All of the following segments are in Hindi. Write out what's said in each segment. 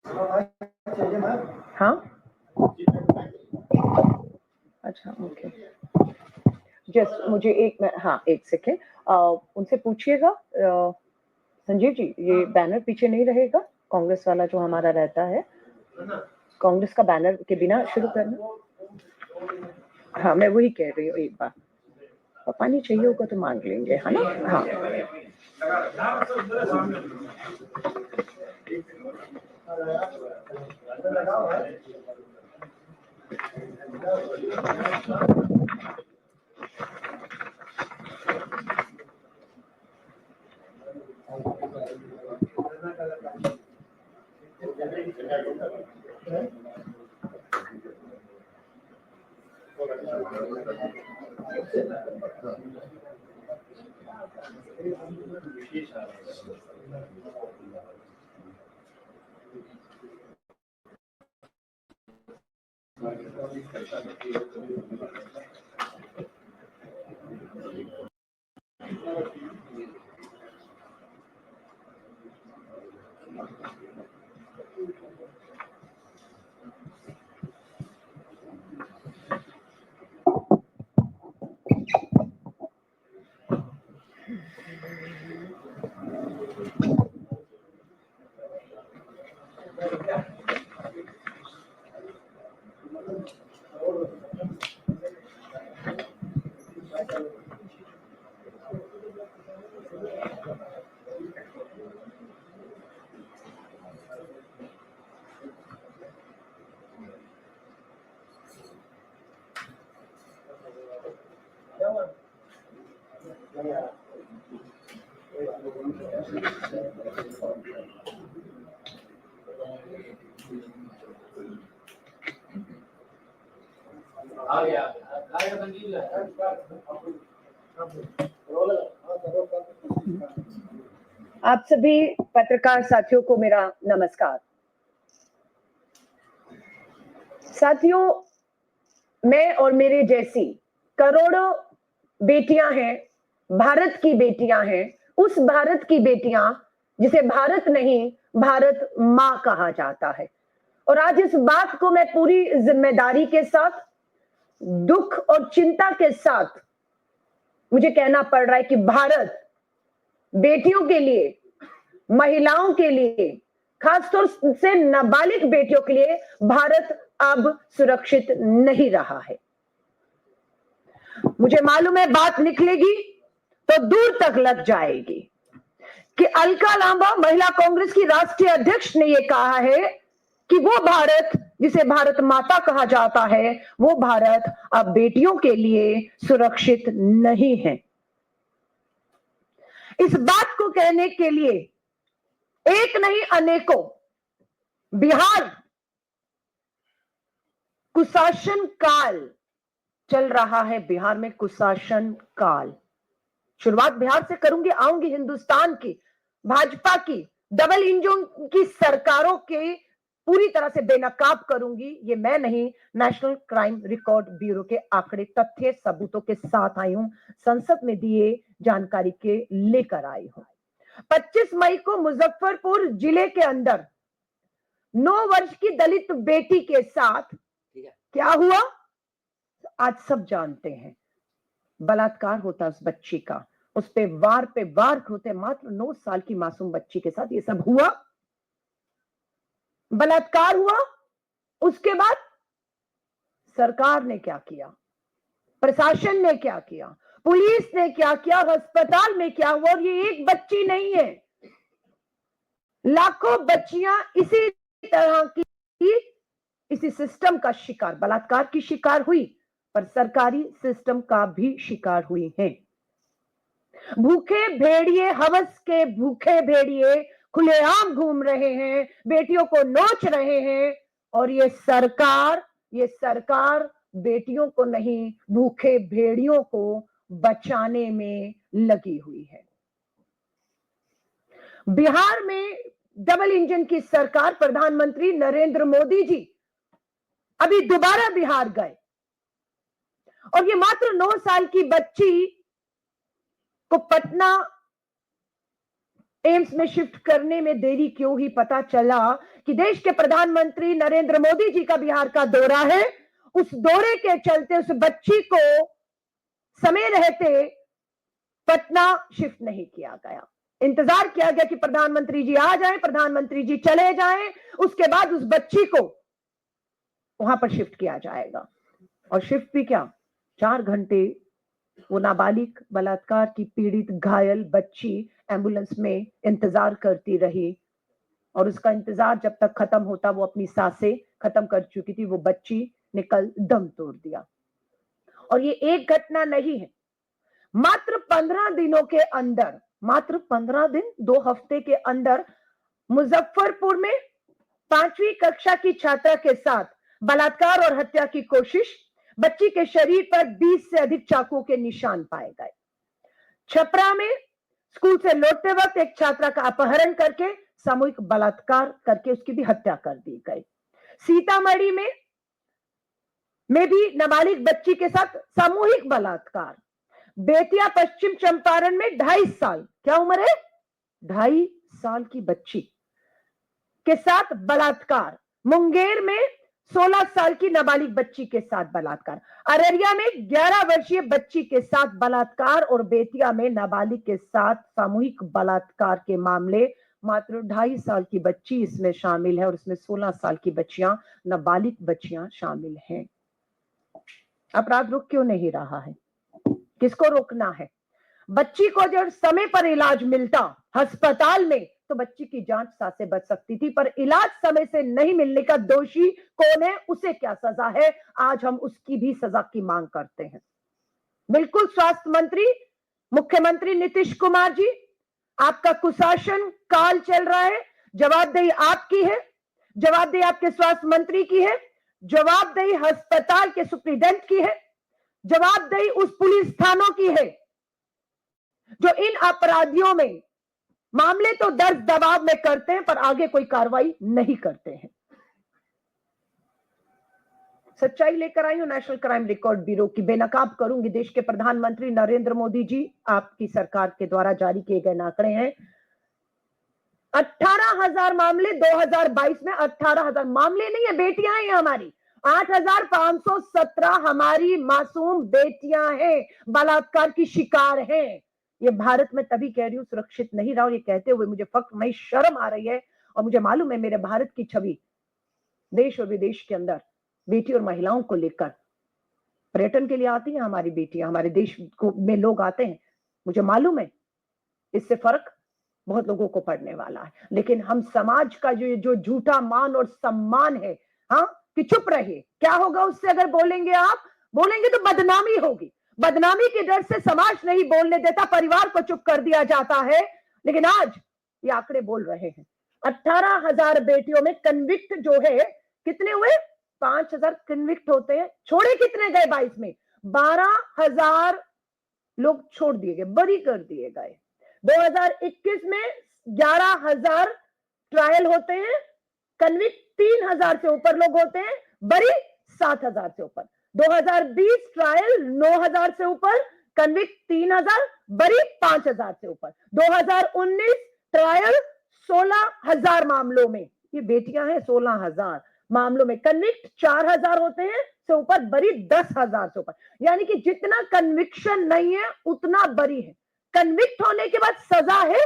हाँ, अच्छा, ओके, जस्ट मुझे एक सेकेंड, उनसे पूछिएगा, संजीव जी, ये बैनर पीछे नहीं रहेगा कांग्रेस वाला जो हमारा रहता है, कांग्रेस का बैनर के बिना शुरू करना। हाँ, मैं वही कह रही हूँ, एक बार पानी चाहिए होगा तो मांग लेंगे, है ना? हाँ, आप सभी पत्रकार साथियों को मेरा नमस्कार। साथियों, मैं और मेरे जैसी करोड़ों बेटियां हैं, भारत की बेटियां हैं, उस भारत की बेटियां जिसे भारत नहीं, भारत मां कहा जाता है। और आज इस बात को मैं पूरी जिम्मेदारी के साथ, दुख और चिंता के साथ मुझे कहना पड़ रहा है कि भारत बेटियों के लिए, महिलाओं के लिए, खासतौर से नाबालिग बेटियों के लिए भारत अब सुरक्षित नहीं रहा है। मुझे मालूम है बात निकलेगी तो दूर तक लग जाएगी कि अलका लांबा महिला कांग्रेस की राष्ट्रीय अध्यक्ष ने यह कहा है कि वो भारत जिसे भारत माता कहा जाता है, वो भारत अब बेटियों के लिए सुरक्षित नहीं है। इस बात को कहने के लिए एक नहीं अनेकों, बिहार कुशासन काल चल रहा है, बिहार में कुशासन काल। शुरुआत बिहार से करूंगी, आऊंगी हिंदुस्तान की भाजपा की डबल इंजन की सरकारों के पूरी तरह से बेनकाब करूंगी। ये मैं नहीं, नेशनल क्राइम रिकॉर्ड ब्यूरो के आंकड़े, तथ्य, सबूतों के साथ आई हूं, संसद में दिए जानकारी के लेकर आई हूं। 25 मई को मुजफ्फरपुर जिले के अंदर 9 वर्ष की दलित बेटी के साथ क्या हुआ आज सब जानते हैं। बलात्कार होता उस बच्ची का, उस पे वार होते, मात्र 9 साल की मासूम बच्ची के साथ ये सब हुआ, बलात्कार हुआ। उसके बाद सरकार ने क्या किया, प्रशासन ने क्या किया, पुलिस ने क्या किया, अस्पताल में क्या हुआ। और ये एक बच्ची नहीं है, लाखों बच्चियां इसी तरह की, इसी सिस्टम का शिकार, बलात्कार की शिकार हुई, पर सरकारी सिस्टम का भी शिकार हुई है। भूखे भेड़िए, हवस के भूखे भेड़िए खुलेआम घूम रहे हैं, बेटियों को नोच रहे हैं, और ये सरकार बेटियों को नहीं, भूखे भेड़ियों को बचाने में लगी हुई है। बिहार में डबल इंजन की सरकार, प्रधानमंत्री नरेंद्र मोदी जी अभी दोबारा बिहार गए, और ये मात्र 9 साल की बच्ची को पटना एम्स में शिफ्ट करने में देरी क्यों ही, पता चला कि देश के प्रधानमंत्री नरेंद्र मोदी जी का बिहार का दौरा है, उस दौरे के चलते उस बच्ची को समय रहते पटना शिफ्ट नहीं किया गया। इंतजार किया गया कि प्रधानमंत्री जी आ जाएं, प्रधानमंत्री जी चले जाएं, उसके बाद उस बच्ची को वहां पर शिफ्ट किया जाएगा। और शिफ्ट भी क्या, 4 घंटे वो नाबालिग बलात्कार की पीड़ित घायल बच्ची एम्बुलेंस में इंतजार करती रही, और उसका इंतजार जब तक खत्म होता वो अपनी सांसें खत्म कर चुकी थी। वो बच्ची ने कल दम तोड़ दिया। और ये एक घटना नहीं है, मात्र 15 दिनों के अंदर, मात्र 15 दिन 2 हफ्ते के अंदर मुजफ्फरपुर में 5वीं कक्षा की छात्रा के साथ बलात्कार और हत्या की कोशिश, बच्ची के शरीर पर 20 से अधिक चाकुओं के निशान पाए गए। छपरा में स्कूल से लौटते वक्त एक छात्रा का अपहरण करके सामूहिक बलात्कार करके उसकी भी हत्या कर दी गई। सीतामढ़ी में भी नाबालिग बच्ची के साथ सामूहिक बलात्कार। बेतिया पश्चिम चंपारण में 2.5 साल, क्या उम्र है, 2.5 साल की बच्ची के साथ बलात्कार। मुंगेर में 16 साल की नाबालिग बच्ची के साथ बलात्कार। अररिया में 11 वर्षीय बच्ची के साथ बलात्कार और बेतिया में नाबालिग के साथ सामूहिक बलात्कार के मामले। मात्र 2.5 साल की बच्ची इसमें शामिल है और इसमें 16 साल की बच्चियां, नाबालिग बच्चियां शामिल हैं। अपराध रुक क्यों नहीं रहा है? किसको रोकना है? बच्ची को जब समय पर इलाज मिलता अस्पताल में तो बच्ची की जान से बच सकती थी, पर इलाज समय से नहीं मिलने का दोषी कौन है, उसे क्या सजा है? आज हम उसकी भी सजा की मांग करते हैं। बिल्कुल स्वास्थ्य मंत्री मुख्यमंत्री नीतीश कुमार जी, आपका कुशासन काल चल रहा है। जवाबदेही आपकी है, जवाबदेही आपके स्वास्थ्य मंत्री की है, जवाबदेही अस्पताल के सुप्रीडेंट की है, जवाबदेही उस पुलिस थानों की है जो इन अपराधियों में मामले तो दर्ज दबाव में करते हैं पर आगे कोई कार्रवाई नहीं करते हैं। सच्चाई लेकर आई हूं नेशनल क्राइम रिकॉर्ड ब्यूरो की, बेनकाब करूंगी। देश के प्रधानमंत्री नरेंद्र मोदी जी, आपकी सरकार के द्वारा जारी किए गए आंकड़े हैं। 18,000 मामले 2022 में, 18,000 मामले नहीं है, बेटियां हैं हमारी। 8,517 हमारी मासूम बेटियां हैं, बलात्कार की शिकार हैं। ये भारत में तभी कह रही हूं सुरक्षित नहीं रहा, और ये कहते हुए मुझे फख्र नहीं शर्म आ रही है। और मुझे मालूम है मेरे भारत की छवि देश और विदेश के अंदर बेटी और महिलाओं को लेकर पर्यटन के लिए आती हैं हमारी बेटियां, हमारे देश को में लोग आते हैं, मुझे मालूम है इससे फर्क बहुत लोगों को पड़ने वाला है। लेकिन हम समाज का जो झूठा मान और सम्मान है, हाँ, कि चुप रहिए, क्या होगा उससे अगर बोलेंगे, आप बोलेंगे तो बदनामी होगी। बदनामी के डर से समाज नहीं बोलने देता, परिवार को चुप कर दिया जाता है। लेकिन आज ये आंकड़े बोल रहे हैं, 18,000 बेटियों में कन्विक्ट जो है कितने हुए? 5,000 कन्विक्ट होते हैं, छोड़े कितने गए 22 में? 12,000 लोग छोड़ दिए गए, बरी कर दिए गए। 2021 में 11,000 ट्रायल होते हैं, कन्विक्ट 3,000 से ऊपर लोग होते हैं, बरी 7,000 से ऊपर। 2020 ट्रायल 9,000 से ऊपर, कन्विक्ट 3,000, बरी 5,000 से ऊपर। 2019 ट्रायल 16,000 मामलों में, ये बेटियां हैं, 16,000 मामलों में कन्विक्ट 4,000 होते हैं से ऊपर, बरी 10,000 से ऊपर। यानी कि जितना कन्विक्शन नहीं है उतना बरी है। कन्विक्ट होने के बाद सजा है।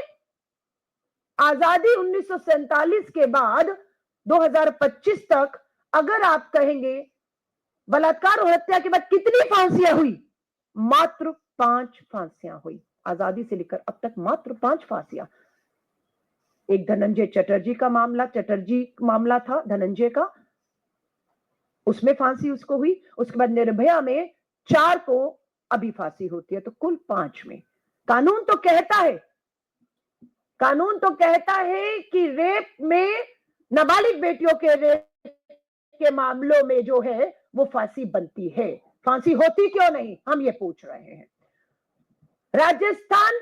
आजादी 1947 के बाद 2025 तक अगर आप कहेंगे बलात्कार और हत्या के बाद कितनी फांसियां हुई? मात्र 5 फांसियां हुई। आजादी से लेकर अब तक मात्र 5 फांसियां। एक धनंजय चटर्जी का मामला, चटर्जी मामला था धनंजय का, उसमें फांसी उसको हुई। उसके बाद निर्भया में 4 को अभी फांसी होती है, तो कुल 5 में। कानून तो कहता है, कानून तो कहता है कि रेप में, नाबालिग बेटियों के रेप के मामलों में जो है वो फांसी बनती है। फांसी होती क्यों नहीं, हम ये पूछ रहे हैं। राजस्थान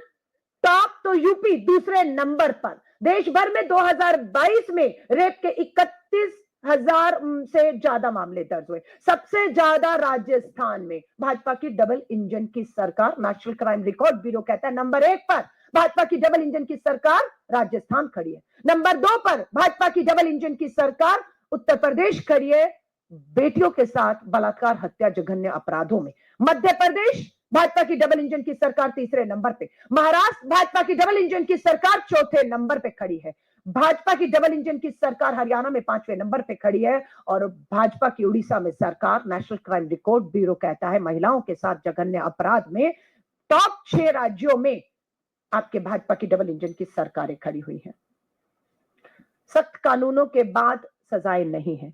टॉप तो यूपी दूसरे नंबर पर। देश भर में 2022 में रेप के 31,000 से ज्यादा मामले दर्ज हुए, सबसे ज्यादा राजस्थान में। भाजपा की डबल इंजन की सरकार, नेशनल क्राइम रिकॉर्ड ब्यूरो कहता है नंबर 1 पर भाजपा की डबल इंजन की सरकार राजस्थान खड़ी है। नंबर 2 पर भाजपा की डबल इंजन की सरकार उत्तर प्रदेश खड़ी है, बेटियों के साथ बलात्कार, हत्या, जघन्य अपराधों में। मध्य प्रदेश भाजपा की डबल इंजन की सरकार तीसरे नंबर पे। महाराष्ट्र भाजपा की डबल इंजन की सरकार चौथे नंबर पे खड़ी है। भाजपा की डबल इंजन की सरकार हरियाणा में 5वें नंबर पे खड़ी है। और भाजपा की उड़ीसा में सरकार, नेशनल क्राइम रिकॉर्ड ब्यूरो कहता है, महिलाओं के साथ जघन्य अपराध में टॉप 6 राज्यों में आपके भाजपा की डबल इंजन की सरकारें खड़ी हुई हैं। सख्त कानूनों के बाद सजाएं नहीं है।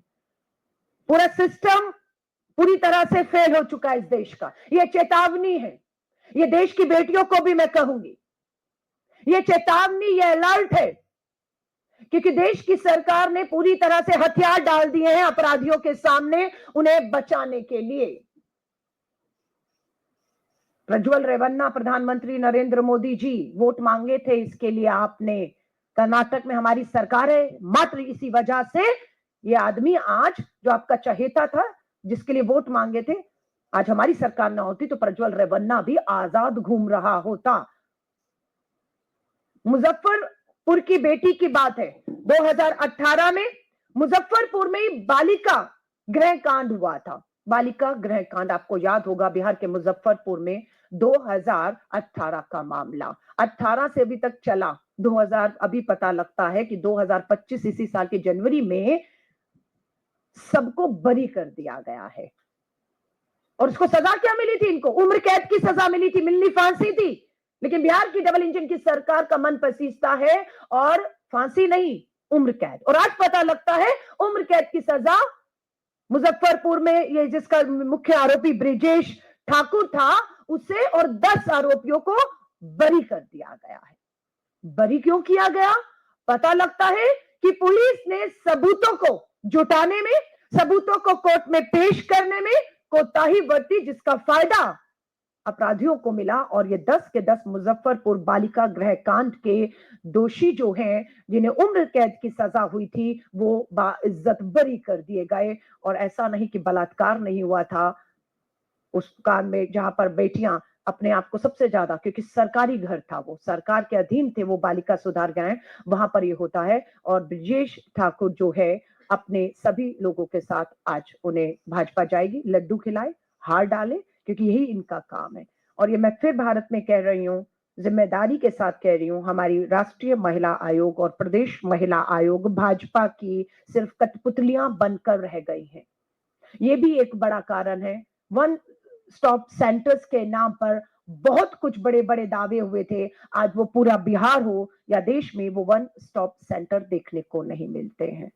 पूरा सिस्टम पूरी तरह से फेल हो चुका है इस देश का। यह चेतावनी है, यह देश की बेटियों को भी मैं कहूंगी, यह चेतावनी, यह अलर्ट है, क्योंकि देश की सरकार ने पूरी तरह से हथियार डाल दिए हैं अपराधियों के सामने उन्हें बचाने के लिए। प्रज्वल रेवन्ना, प्रधानमंत्री नरेंद्र मोदी जी वोट मांगे थे, इसके लिए आपने, कर्नाटक में हमारी सरकार है, मात्र इसी वजह से ये आदमी आज जो आपका चहेता था, जिसके लिए वोट मांगे थे, आज हमारी सरकार ना होती तो प्रज्वल रेवन्ना भी आजाद घूम रहा होता। मुजफ्फरपुर की बेटी की बात है, 2018 में मुजफ्फरपुर में बालिका गृह कांड हुआ था। बालिका गृह कांड आपको याद होगा, बिहार के मुजफ्फरपुर में 2018 का मामला, 18 से अभी तक चला, 2000 अभी पता लगता है कि 2025 इसी साल के जनवरी में सबको बरी कर दिया गया है। और उसको सजा क्या मिली थी? इनको उम्र कैद की सजा मिली थी, मिलनी फांसी थी। लेकिन बिहार की डबल इंजन की सरकार का मन पसीजता है और फांसी नहीं, उम्र कैद। और आज पता लगता है उम्र कैद की सजा मुजफ्फरपुर में ये जिसका मुख्य आरोपी ब्रिजेश ठाकुर था, उसे और 10 आरोपियों को बरी कर दिया गया है। बरी क्यों किया गया? पता लगता है कि पुलिस ने सबूतों को जुटाने में, सबूतों को कोर्ट में पेश करने में कोताही बरती, जिसका फायदा अपराधियों को मिला। और ये 10 के 10 मुजफ्फरपुर बालिका गृह कांड के दोषी जो हैं, जिन्हें उम्र कैद की सजा हुई थी, वो बाइज्जत बरी कर दिए गए। और ऐसा नहीं कि बलात्कार नहीं हुआ था उस कांड में, जहां पर बेटियां अपने आप को सबसे ज्यादा, क्योंकि सरकारी घर था, वो सरकार के अधीन थे, वो बालिका सुधार गृह, वहां पर ये होता है। और ब्रजेश ठाकुर जो है अपने सभी लोगों के साथ आज उन्हें भाजपा जाएगी, लड्डू खिलाए, हार डाले, क्योंकि यही इनका काम है। और ये मैं फिर भारत में कह रही हूँ, जिम्मेदारी के साथ कह रही हूँ, हमारी राष्ट्रीय महिला आयोग और प्रदेश महिला आयोग भाजपा की सिर्फ कठपुतलियां बनकर रह गई हैं। ये भी एक बड़ा कारण है। वन स्टॉप सेंटर्स के नाम पर बहुत कुछ बड़े बड़े दावे हुए थे, आज वो पूरा बिहार हो या देश में वो वन स्टॉप सेंटर देखने को नहीं मिलते हैं।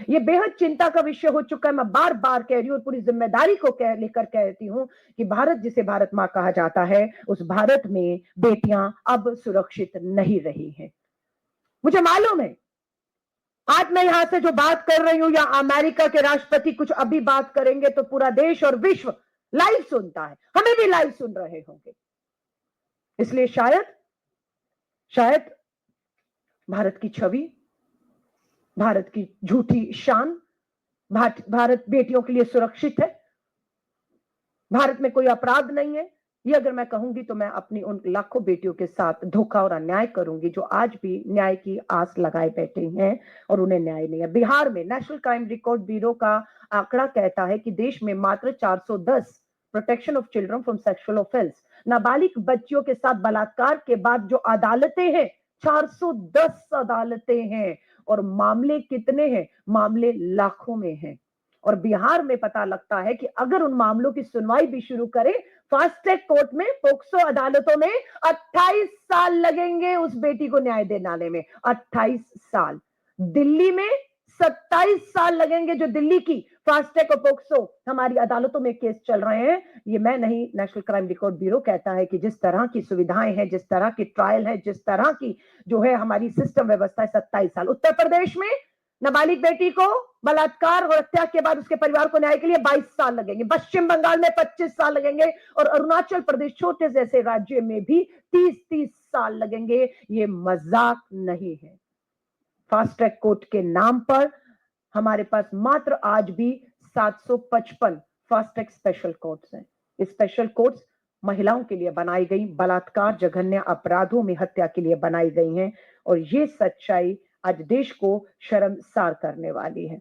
ये बेहद चिंता का विषय हो चुका है। मैं बार बार कह रही हूँ, पूरी जिम्मेदारी को लेकर कहती हूँ कि भारत जिसे भारत माँ कहा जाता है, उस भारत में बेटियां अब सुरक्षित नहीं रही हैं। मुझे मालूम है आज मैं यहां से जो बात कर रही हूं, या अमेरिका के राष्ट्रपति कुछ अभी बात करेंगे तो पूरा देश और विश्व लाइव सुनता है, हमें भी लाइव सुन रहे होंगे। इसलिए शायद भारत की छवि, भारत की झूठी शान, भारत बेटियों के लिए सुरक्षित है, भारत में कोई अपराध नहीं है, ये अगर मैं कहूंगी तो मैं अपनी उन लाखों बेटियों के साथ धोखा और अन्याय करूंगी जो आज भी न्याय की आस लगाए बैठे हैं और उन्हें न्याय नहीं है। बिहार में नेशनल क्राइम रिकॉर्ड ब्यूरो का आंकड़ा कहता है कि देश में मात्र 410 protection of children from sexual offence, नाबालिग बच्चियों के साथ बलात्कार के बाद जो अदालतें हैं, 410 अदालतें हैं। और मामले कितने हैं? मामले लाखों में हैं। और बिहार में पता लगता है कि अगर उन मामलों की सुनवाई भी शुरू करें फास्ट ट्रैक कोर्ट में, पोक्सो अदालतों में, 28 साल लगेंगे उस बेटी को न्याय दिलाने में, 28 साल। दिल्ली में 27 साल लगेंगे, जो दिल्ली की फास्ट ट्रैक और पोक्सो हमारी अदालतों में केस चल रहे हैं। ये मैं नहीं, नेशनल क्राइम रिकॉर्ड ब्यूरो कहता है कि जिस तरह की सुविधाएं हैं, जिस तरह की ट्रायल है, जिस तरह की जो है हमारी सिस्टम व्यवस्था है, 27 साल। उत्तर प्रदेश में नाबालिग बेटी को बलात्कार और हत्या के बाद उसके परिवार को न्याय के लिए 22 साल लगेंगे। पश्चिम बंगाल में 25 साल लगेंगे और अरुणाचल प्रदेश छोटे जैसे राज्य में भी 30-30 साल लगेंगे। ये मजाक नहीं है। फास्ट ट्रैक कोर्ट के नाम पर हमारे पास मात्र आज भी 755 फास्ट ट्रैक स्पेशल कोर्ट्स हैं। स्पेशल कोर्ट्स महिलाओं के लिए बनाई गई, बलात्कार जघन्य अपराधों में हत्या के लिए बनाई गई हैं, और ये सच्चाई आज देश को शर्मसार करने वाली है।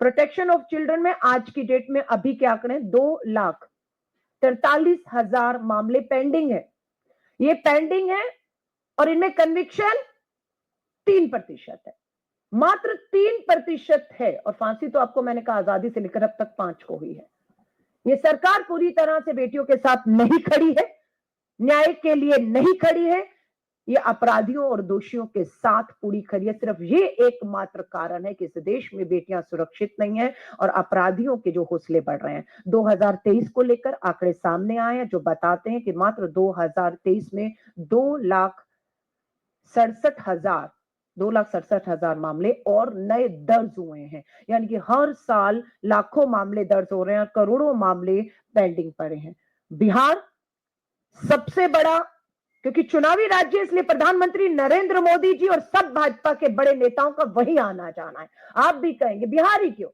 प्रोटेक्शन ऑफ चिल्ड्रन में आज की डेट में अभी के आंकड़े 2,43,000 मामले पेंडिंग है। ये पेंडिंग है और इनमें कन्विक्शन 3% है, मात्र 3% है। और फांसी तो आपको मैंने कहा आजादी से लेकर अब तक 5 को हुई है। ये सरकार पूरी तरह से बेटियों के साथ नहीं खड़ी है, न्याय के लिए नहीं खड़ी है, ये अपराधियों और दोषियों के साथ पूरी खड़ी है। सिर्फ ये एकमात्र कारण है कि इस देश में बेटियां सुरक्षित नहीं है और अपराधियों के जो हौसले बढ़ रहे हैं। 2023 को लेकर आंकड़े सामने आए हैं जो बताते हैं कि मात्र 2023 में 2,67,000 मामले और नए दर्ज हुए हैं। यानी कि हर साल लाखों मामले दर्ज हो रहे हैं और करोड़ों मामले पेंडिंग पड़े हैं। बिहार सबसे बड़ा, क्योंकि चुनावी राज्य है, इसलिए प्रधानमंत्री नरेंद्र मोदी जी और सब भाजपा के बड़े नेताओं का वही आना जाना है। आप भी कहेंगे बिहार ही क्यों,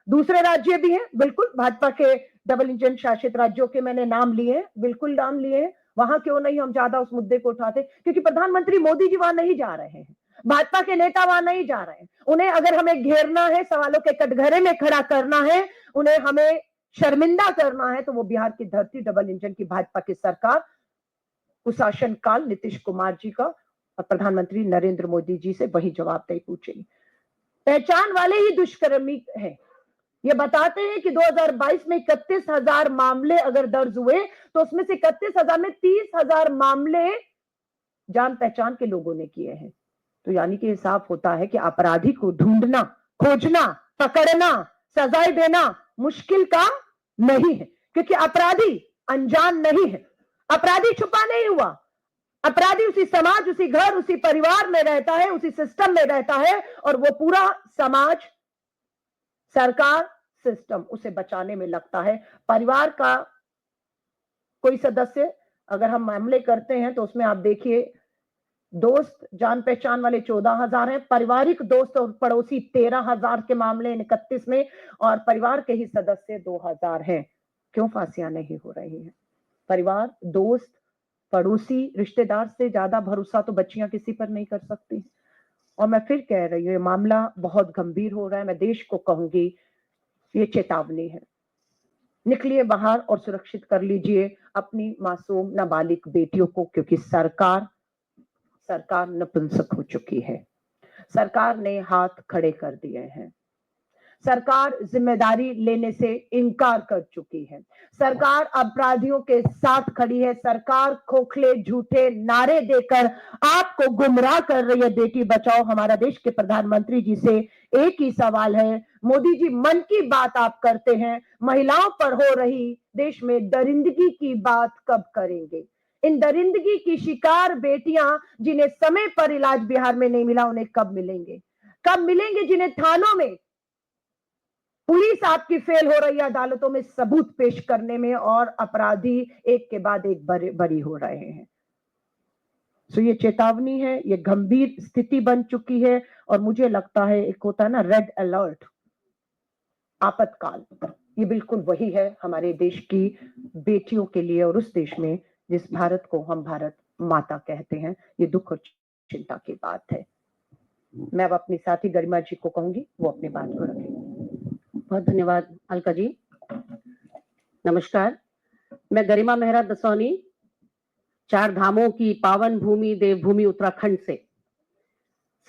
दूसरे राज्य भी हैं, बिल्कुल भाजपा के डबल इंजन शासित राज्यों के मैंने नाम लिए, बिल्कुल नाम लिए, वहां क्यों नहीं हम ज्यादा उस मुद्दे को उठाते, क्योंकि प्रधानमंत्री मोदी जी वहां नहीं जा रहे हैं, भाजपा के नेता वहां नहीं जा रहे हैं। उन्हें अगर हमें घेरना है, सवालों के कटघरे में खड़ा करना है, उन्हें हमें शर्मिंदा करना है, तो वो बिहार की धरती, डबल इंजन की भाजपा की सरकार, कुशासन काल नीतीश कुमार जी का और प्रधानमंत्री नरेंद्र मोदी जी से वही जवाबदेही पूछेगी। पहचान वाले ही दुष्कर्मी हैं। ये बताते हैं कि 2022 में 31,000 मामले अगर दर्ज हुए तो उसमें से 31,000 में 30,000 मामले जान पहचान के लोगों ने किए हैं। तो यानी कि साफ होता है कि अपराधी को ढूंढना, खोजना, पकड़ना, सजाएं देना मुश्किल काम नहीं है, क्योंकि अपराधी अनजान नहीं है, अपराधी छुपा नहीं हुआ, अपराधी उसी समाज, उसी घर, उसी परिवार में रहता है, उसी सिस्टम में रहता है, और वो पूरा समाज, सरकार, सिस्टम उसे बचाने में लगता है। परिवार का कोई सदस्य अगर हम मामले करते हैं तो उसमें आप देखिए, दोस्त जान पहचान वाले 14,000 हैं, पारिवारिक दोस्त और पड़ोसी 13,000 के मामले 31 में, और परिवार के ही सदस्य 2,000 हैं। क्यों फांसियां नहीं हो रही हैं? परिवार, दोस्त, पड़ोसी, रिश्तेदार से ज्यादा भरोसा तो बच्चियां किसी पर नहीं कर सकती। और मैं फिर कह रही हूँ, ये मामला बहुत गंभीर हो रहा है। मैं देश को कहूंगी, ये चेतावनी है, निकलिए बाहर और सुरक्षित कर लीजिए अपनी मासूम नाबालिग बेटियों को, क्योंकि सरकार नपुंसक हो चुकी है, सरकार ने हाथ खड़े कर दिए हैं, सरकार जिम्मेदारी लेने से इनकार कर चुकी है, सरकार अपराधियों के साथ खड़ी है, सरकार खोखले झूठे नारे देकर आपको गुमराह कर रही है। बेटी बचाओ, हमारा देश के प्रधानमंत्री जी से एक ही सवाल है, मोदी जी मन की बात आप करते हैं, महिलाओं पर हो रही देश में दरिंदगी की बात कब करेंगे? इन दरिंदगी की शिकार बेटियां जिन्हें समय पर इलाज बिहार में नहीं मिला, उन्हें कब मिलेंगे? कब मिलेंगे जिन्हें थानों में पुलिस आपकी फेल हो रही है अदालतों में सबूत पेश करने में, और अपराधी एक के बाद एक बरी हो रहे हैं। सो ये चेतावनी है, ये गंभीर स्थिति बन चुकी है, और मुझे लगता है एक होता है ना रेड अलर्ट, आपातकाल, ये बिल्कुल वही है हमारे देश की बेटियों के लिए, और उस देश में जिस भारत को हम भारत माता कहते हैं। ये दुख और चिंता की बात है। मैं अब अपनी साथी गरिमा जी को कहूंगी, वो अपनी बात को रखें। बहुत धन्यवाद अलका जी। नमस्कार, मैं गरिमा मेहरा दसौनी, 4 धामों की पावन भूमि देवभूमि उत्तराखंड से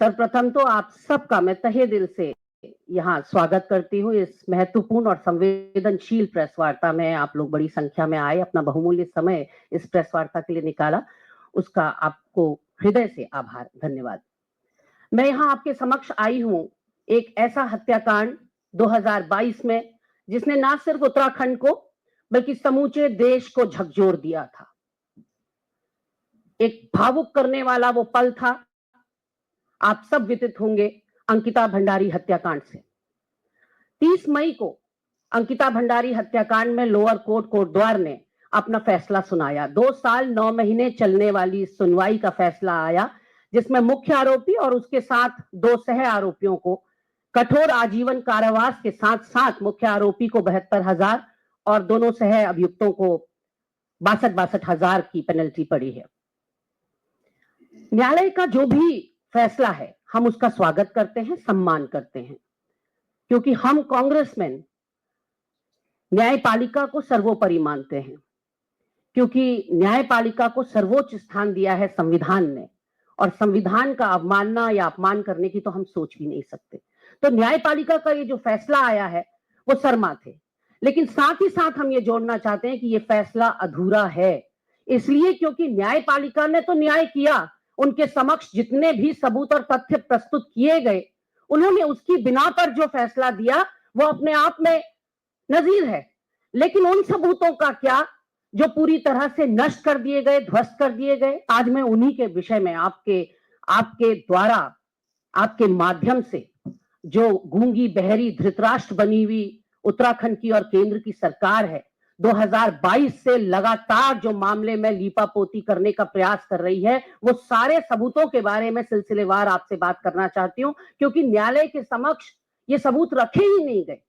सर्वप्रथम तो आप सबका मैं तहे दिल से यहाँ स्वागत करती हूँ इस महत्वपूर्ण और संवेदनशील प्रेस वार्ता में। आप लोग बड़ी संख्या में आए, अपना बहुमूल्य समय इस प्रेस वार्ता के लिए निकाला, उसका आपको हृदय से आभार, धन्यवाद। मैं यहाँ आपके समक्ष आई हूँ एक ऐसा हत्याकांड 2022 में जिसने ना सिर्फ उत्तराखंड को बल्कि समूचे देश को झकझोर दिया था। एक भावुक करने वाला वो पल था, आप सब विदित होंगे, अंकिता भंडारी हत्याकांड से। 30 मई को अंकिता भंडारी हत्याकांड में लोअर कोर्ट कोटद्वार ने अपना फैसला सुनाया। 2 साल 9 महीने चलने वाली सुनवाई का फैसला आया, जिसमें मुख्य आरोपी और उसके साथ 2 सह आरोपियों को कठोर आजीवन कारावास के साथ साथ मुख्य आरोपी को 72,000 और दोनों सह अभियुक्तों को 62 हजार की पेनल्टी पड़ी है। न्यायालय का जो भी फैसला है हम उसका स्वागत करते हैं, सम्मान करते हैं, क्योंकि हम कांग्रेसमैन न्यायपालिका को सर्वोपरि मानते हैं, क्योंकि न्यायपालिका को सर्वोच्च स्थान दिया है संविधान ने, और संविधान का अवमानना या अपमान करने की तो हम सोच भी नहीं सकते। तो न्यायपालिका का ये जो फैसला आया है वो शर्माते थे, लेकिन साथ ही साथ हम ये जोड़ना चाहते हैं कि ये फैसला अधूरा है, इसलिए क्योंकि न्यायपालिका ने तो न्याय किया, उनके समक्ष जितने भी सबूत और तथ्य प्रस्तुत किए गए उन्होंने उसकी बिना पर जो फैसला दिया वो अपने आप में नजीर है। लेकिन उन सबूतों का क्या जो पूरी तरह से नष्ट कर दिए गए, ध्वस्त कर दिए गए। आज मैं उन्हीं के विषय में आपके द्वारा, आपके माध्यम से जो गूंगी बहरी धृतराष्ट्र बनी हुई उत्तराखंड की और केंद्र की सरकार है, 2022 से लगातार जो मामले में लीपापोती करने का प्रयास कर रही है, वो सारे सबूतों के बारे में सिलसिलेवार आपसे बात करना चाहती हूं, क्योंकि न्यायालय के समक्ष ये सबूत रखे ही नहीं गए।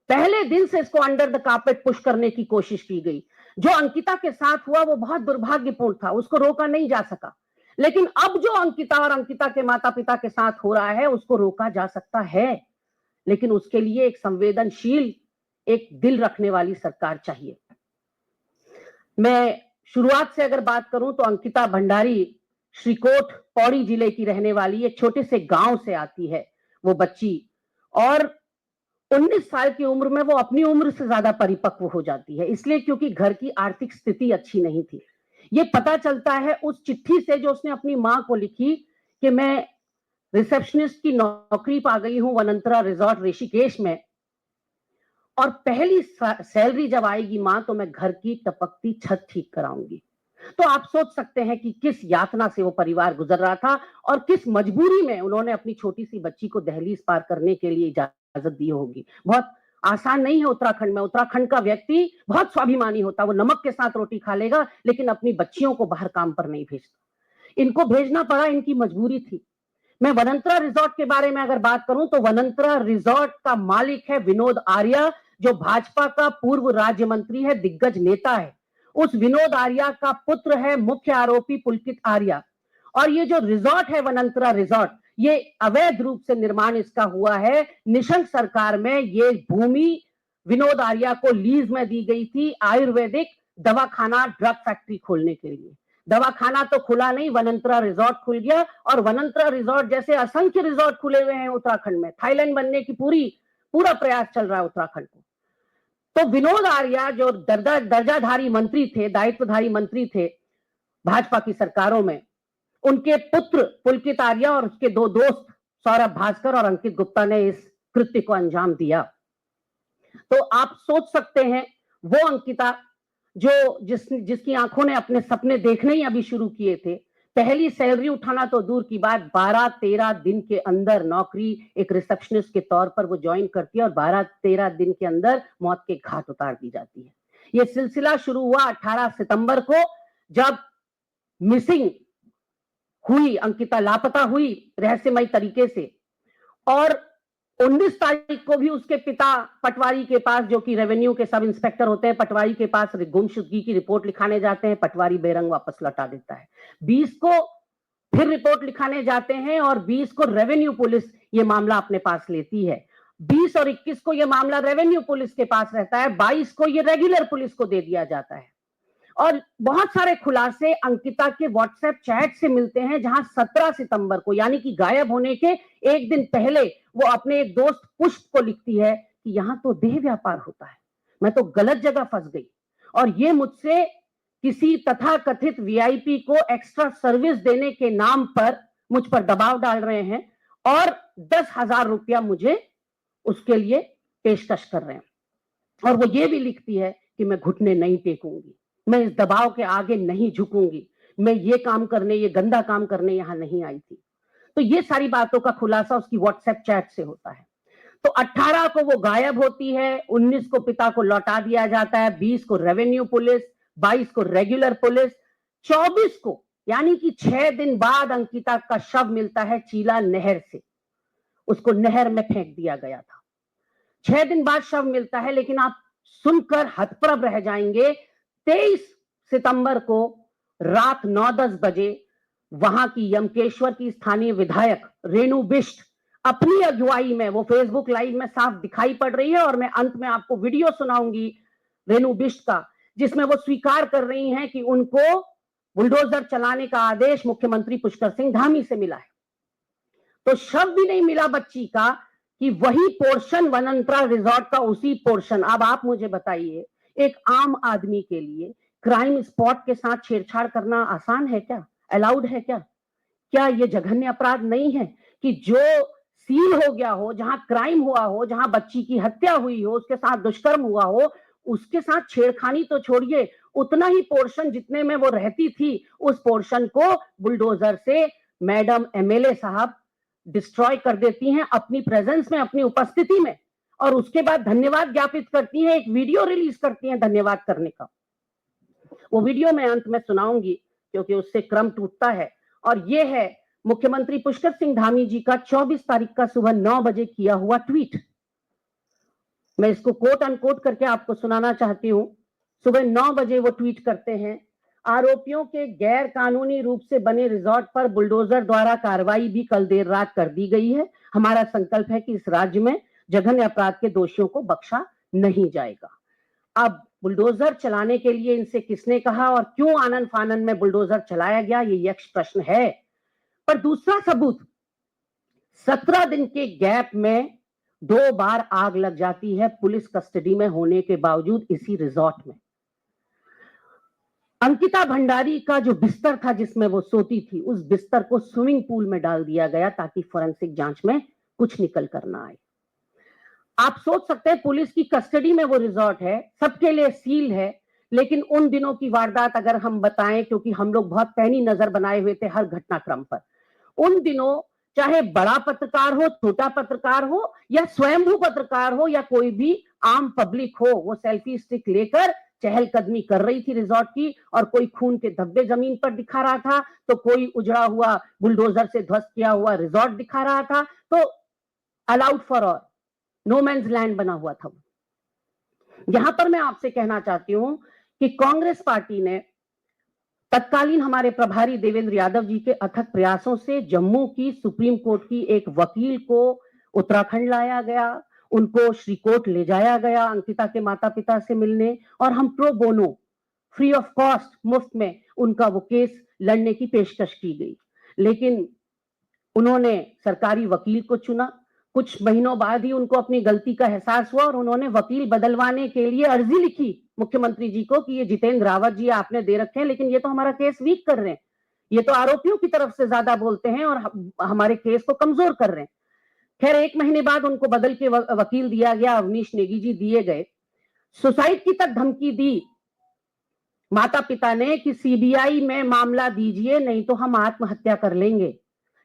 पहले दिन से इसको अंडर द कार्पेट पुश करने की कोशिश की गई। जो अंकिता के साथ हुआ वो बहुत दुर्भाग्यपूर्ण था, उसको रोका नहीं जा सका, लेकिन अब जो अंकिता और अंकिता के माता पिता के साथ हो रहा है उसको रोका जा सकता है, लेकिन उसके लिए एक संवेदनशील, एक दिल रखने वाली सरकार चाहिए। मैं शुरुआत से अगर बात करूं तो अंकिता भंडारी श्रीकोट पौड़ी जिले की रहने वाली एक छोटे से गांव से आती है वो बच्ची, और 19 साल की उम्र में वो अपनी उम्र से ज्यादा परिपक्व हो जाती है, इसलिए क्योंकि घर की आर्थिक स्थिति अच्छी नहीं थी। ये पता चलता है उस चिट्ठी से जो उसने अपनी मां को लिखी कि मैं रिसेप्शनिस्ट की नौकरी पा गई हूं वनंतरा रिजॉर्ट ऋषिकेश में, और पहली सैलरी जब आएगी मां तो मैं घर की टपकती छत ठीक कराऊंगी। तो आप सोच सकते हैं कि किस यातना से वो परिवार गुजर रहा था और किस मजबूरी में उन्होंने अपनी छोटी सी बच्ची को दहलीज पार करने के लिए इजाजत दी होगी। बहुत आसान नहीं है उत्तराखंड में। उत्तराखंड का व्यक्ति बहुत स्वाभिमानी होता, वो नमक के साथ रोटी खा लेगा, लेकिन अपनी बच्चियों को बाहर काम पर नहीं भेजता। इनको भेजना पड़ा, इनकी मजबूरी थी। मैं वनंतरा रिजॉर्ट के बारे में अगर बात करूं तो वनंतरा रिजॉर्ट का मालिक है विनोद आर्या, जो भाजपा का पूर्व राज्य मंत्री है, दिग्गज नेता है। उस विनोद आर्या का पुत्र है मुख्य आरोपी पुलकित आर्या, और ये जो रिजॉर्ट है वनंतरा रिजॉर्ट, ये अवैध रूप से निर्माण इसका हुआ है। निशंक सरकार में ये भूमि विनोद आर्या को लीज में दी गई थी आयुर्वेदिक दवाखाना ड्रग फैक्ट्री खोलने के लिए। दवाखाना तो खुला नहीं, वनंतरा रिजॉर्ट खुल गया, और वनंतरा रिजॉर्ट जैसे असंख्य रिजॉर्ट खुले हुए हैं उत्तराखंड में। थाईलैंड बनने की पूरा प्रयास चल रहा है उत्तराखंड को। तो विनोद आर्या जो दर्जाधारी मंत्री थे, दायित्वधारी मंत्री थे भाजपा की सरकारों में, उनके पुत्र पुलकित आर्या और उसके दो दोस्त सौरभ भास्कर और अंकित गुप्ता ने इस कृत्य को अंजाम दिया। तो आप सोच सकते हैं वो अंकिता जो जिसकी आंखों ने अपने सपने देखने ही अभी शुरू किए थे, पहली सैलरी उठाना तो दूर की बात, 12-13 दिन के अंदर नौकरी एक रिसेप्शनिस्ट के तौर पर वो ज्वाइन करती है और 12-13 दिन के अंदर मौत के घाट उतार दी जाती है। ये सिलसिला शुरू हुआ 18 सितंबर को, जब मिसिंग हुई, अंकिता लापता हुई रहस्यमय तरीके से, और 19 तारीख को भी उसके पिता पटवारी के पास, जो कि रेवेन्यू के सब इंस्पेक्टर होते हैं, पटवारी के पास गुमशुदगी की रिपोर्ट लिखाने जाते हैं। पटवारी बेरंग वापस लौटा देता है। 20 को फिर रिपोर्ट लिखाने जाते हैं और 20 को रेवेन्यू पुलिस ये मामला अपने पास लेती है। 20 और 21 को ये मामला रेवेन्यू पुलिस के पास रहता है, 22 को ये रेगुलर पुलिस को दे दिया जाता है। और बहुत सारे खुलासे अंकिता के व्हाट्सएप चैट से मिलते हैं, जहां 17 सितंबर को, यानी कि गायब होने के एक दिन पहले, वो अपने एक दोस्त पुष्प को लिखती है कि यहां तो देह व्यापार होता है, मैं तो गलत जगह फंस गई, और ये मुझसे किसी तथाकथित वीआईपी को एक्स्ट्रा सर्विस देने के नाम पर मुझ पर दबाव डाल रहे हैं और 10,000 रुपया मुझे उसके लिए पेशकश कर रहे हैं। और वो ये भी लिखती है कि मैं घुटने नहीं टेकूंगी, मैं इस दबाव के आगे नहीं झुकूंगी, मैं ये काम करने, ये गंदा काम करने यहां नहीं आई थी। तो ये सारी बातों का खुलासा उसकी व्हाट्सएप चैट से होता है। तो 18 को वो गायब होती है, 19 को पिता को लौटा दिया जाता है, 20 को रेवेन्यू पुलिस, 22 को रेगुलर पुलिस, 24 को, यानी कि 6 दिन बाद अंकिता का शव मिलता है चीला नहर से। उसको नहर में फेंक दिया गया था। 6 दिन बाद शव मिलता है, लेकिन आप सुनकर हतप्रभ रह जाएंगे। 23 सितंबर को रात 9-10 बजे वहां की यमकेश्वर की स्थानीय विधायक रेणु बिष्ट अपनी अगुवाई में, वो फेसबुक लाइव में साफ दिखाई पड़ रही है, और मैं अंत में आपको वीडियो सुनाऊंगी रेणु बिष्ट का, जिसमें वो स्वीकार कर रही हैं कि उनको बुलडोजर चलाने का आदेश मुख्यमंत्री पुष्कर सिंह धामी से मिला है। तो शव भी नहीं मिला बच्ची का, कि वही पोर्शन वनंतरा रिजॉर्ट का उसी पोर्शन। अब आप मुझे बताइए, एक आम आदमी के लिए क्राइम स्पॉट के साथ छेड़छाड़ करना आसान है क्या? अलाउड है क्या? क्या ये जघन्य अपराध नहीं है कि जो सील हो गया हो, जहां क्राइम हुआ हो, जहां बच्ची की हत्या हुई हो, उसके साथ दुष्कर्म हुआ हो, उसके साथ छेड़खानी तो छोड़िए, उतना ही पोर्शन जितने में वो रहती थी, उस पोर्शन को बुलडोजर से मैडम एमएलए साहब डिस्ट्रॉय कर देती हैं अपनी प्रेजेंस में, अपनी उपस्थिति में, और उसके बाद धन्यवाद ज्ञापित करती हैं, एक वीडियो रिलीज करती हैं धन्यवाद करने का। वो वीडियो मैं अंत में सुनाऊंगी क्योंकि उससे क्रम टूटता है, और ये है मुख्यमंत्री पुष्कर सिंह धामी जी का 24 तारीख का सुबह 9 बजे किया हुआ ट्वीट। मैं इसको कोट अनकोट करके आपको सुनाना चाहती हूं। सुबह 9 बजे वो ट्वीट करते हैं, आरोपियों के गैर कानूनी रूप से बने रिजॉर्ट पर बुलडोजर द्वारा कार्रवाई भी कल देर रात कर दी गई है। हमारा संकल्प है कि इस राज्य में जघन्य अपराध के दोषियों को बख्शा नहीं जाएगा। अब बुलडोजर चलाने के लिए इनसे किसने कहा और क्यों आनन फानन में बुलडोजर चलाया गया, ये यक्ष प्रश्न है। पर दूसरा सबूत, 17 दिन के गैप में 2 बार आग लग जाती है पुलिस कस्टडी में होने के बावजूद इसी रिजॉर्ट में। अंकिता भंडारी का जो बिस्तर था जिसमें वो सोती थी, उस बिस्तर को स्विमिंग पूल में डाल दिया गया ताकि फोरेंसिक जांच में कुछ निकल कर ना आए। आप सोच सकते हैं पुलिस की कस्टडी में वो रिजॉर्ट है, सबके लिए सील है, लेकिन उन दिनों की वारदात अगर हम बताएं, क्योंकि हम लोग बहुत पैनी नजर बनाए हुए थे हर घटनाक्रम पर, उन दिनों चाहे बड़ा पत्रकार हो, छोटा पत्रकार हो, या स्वयंभू पत्रकार हो, या कोई भी आम पब्लिक हो, वो सेल्फी स्टिक लेकर चहलकदमी कर रही थी रिजॉर्ट की, और कोई खून के धब्बे जमीन पर दिखा रहा था, तो कोई उजड़ा हुआ बुलडोजर से ध्वस्त किया हुआ रिजॉर्ट दिखा रहा था, तो allowed for all, no man's land बना हुआ था। यहां पर मैं आपसे कहना चाहती हूं कि कांग्रेस पार्टी ने तत्कालीन हमारे प्रभारी देवेंद्र यादव जी के अथक प्रयासों से जम्मू की सुप्रीम कोर्ट की एक वकील को उत्तराखंड लाया गया, उनको श्रीकोट ले जाया गया अंकिता के माता पिता से मिलने, और हम pro bono, free of cost, मुफ्त में उनका वो केस लड़ने की पेशकश की गई। लेकिन उन्होंने सरकारी वकील को चुना। कुछ महीनों बाद ही उनको अपनी गलती का एहसास हुआ और उन्होंने वकील बदलवाने के लिए अर्जी लिखी मुख्यमंत्री जी को कि ये जितेंद्र रावत जी आपने दे रखे हैं, लेकिन ये तो हमारा केस वीक कर रहे हैं, ये तो आरोपियों की तरफ से ज्यादा बोलते हैं और हमारे केस को कमजोर कर रहे हैं। खैर 1 महीने बाद उनको बदल के वकील दिया गया, अवनीश नेगी जी दिए गए। सुसाइड की तक धमकी दी माता पिता ने कि सीबीआई में मामला दीजिए, नहीं तो हम आत्महत्या कर लेंगे।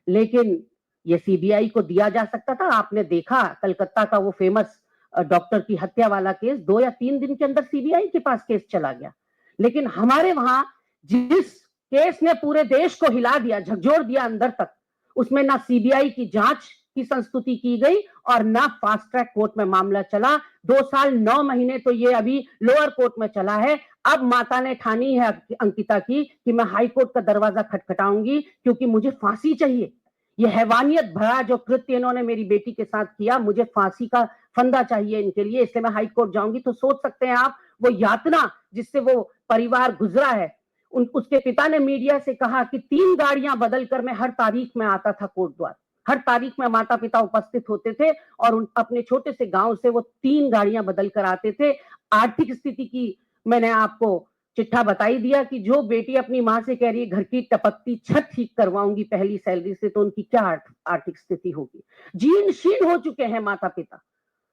लेकिन ये सीबीआई को दिया जा सकता था। आपने देखा कलकत्ता का वो फेमस डॉक्टर की हत्या वाला केस 2 या 3 दिन के अंदर सीबीआई के पास केस चला गया। लेकिन हमारे वहां जिस केस ने पूरे देश को हिला दिया, झकझोर दिया अंदर तक, उसमें ना सीबीआई की जांच की संस्तुति की गई और ना फास्ट ट्रैक कोर्ट में मामला चला। 2 साल 9 महीने तो ये अभी लोअर कोर्ट में चला है। अब माता ने ठानी है अंकिता की कि मैं हाई कोर्ट का दरवाजा खटखटाऊंगी क्योंकि मुझे फांसी चाहिए। ये हैवानियत भरा जो कृत्य इन्होंने मेरी बेटी के साथ किया, मुझे फांसी का फंदा चाहिए इनके लिए, इसलिए मैं हाई कोर्ट जाऊंगी। तो सोच सकते हैं आप वो यातना जिससे वो परिवार गुजरा है। उसके पिता ने मीडिया से कहा कि 3 गाड़ियां बदलकर मैं हर तारीख में आता था कोर्ट द्वार। हर तारीख में माता पिता उपस्थित होते थे और अपने छोटे से गांव से वो 3 गाड़ियां बदल कर आते थे। आर्थिक स्थिति की मैंने आपको चिट्ठा बताई दिया कि जो बेटी अपनी मां से कह रही है घर की टपकती छत ठीक करवाऊंगी पहली सैलरी से, तो उनकी क्या आर्थिक स्थिति होगी। जीर्ण शीर्ण हो चुके हैं माता पिता,